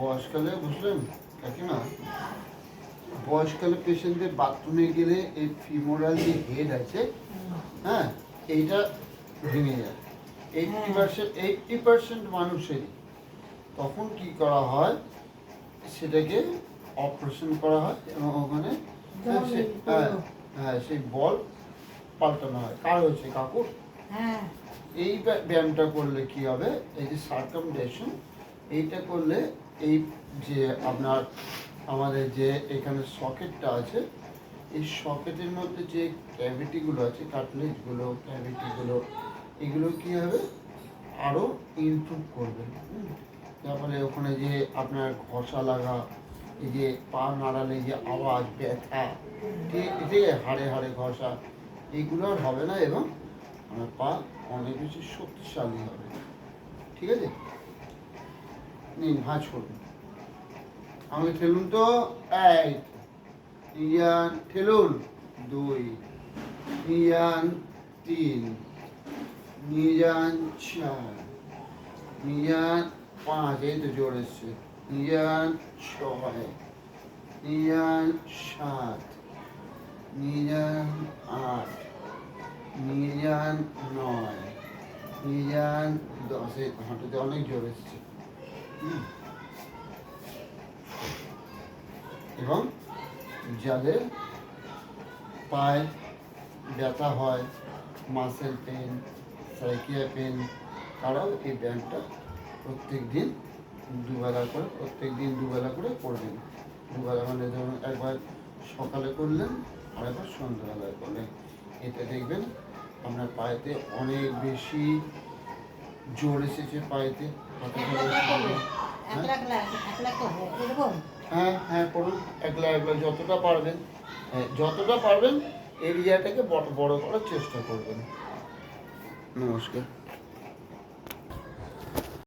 বয়সকালে বুঝলেন কাকিমা, বয়সকালে পেশেন্টদের বাথরুমে গেলে এই ফিমোরাল যে হেড আছে, হ্যাঁ, এইটা ভেঙে যায়। 80% মানুষেরই। তখন কি করা হয়, সেটাকে অপারেশন করা হয় এবং ওখানে সেই বল পাল্টানো হয়। কার হয়েছে কাকুর? হ্যাঁ। এই ব্যায়ামটা করলে কি হবে, এই যে সার্কামডেশন, এইটা করলে এই যে আপনার আমাদের যে এখানে সকেটটা আছে, এই সকেটের মধ্যে যে ক্যাভিটিগুলো আছে, কাটলেজগুলো, ক্যাভিটিগুলো, এগুলো কি হবে আরও ইমপ্রুভ করবে। তারপরে ওখানে যে আপনার ঘষা লাগা, এই যে পা নাড়ালে যে আওয়াজ, ব্যথা, ঠিক আছে, হাড়ে হাড়ে ঘষা, এইগুলো আর হবে না এবং আমার পা অনেক বেশি শক্তিশালী হবে। ঠিক আছে, নিন ভাঁজ করুন, আমাকে ঠেলুন তো। এই ইয়ান ঠেলুন, 2, ইয়ান 3, নিয়ে যান 4, নিয়ে যান 5, এই তো জোর এসছে, নিয়ে যান 6, নিয়ে যান 7, নিয়ে যান 8, নিয়ে যান 9, নিয়ে যান 10, এই হাঁটুতে অনেক জোর এসছে। এবং যাদের পায়ে ব্যথা হয়, মাসেল পেন, সাইকিয়া পেন, তারাও এই ব্যায়ামটা প্রত্যেক দিন দুবেলা করে করবেন। দুবেলা মানে ধরুন একবার সকালে করলেন আর একবার সন্ধ্যাবেলায় করলেন। এতে দেখবেন আপনার পায়েতে অনেক বেশি জোর এসেছে, পায়েতে হ্যাঁ হ্যাঁ করুন, একলা যতটা পারবেন এরিয়াটাকে বড় করার চেষ্টা করবেন। নমস্কার।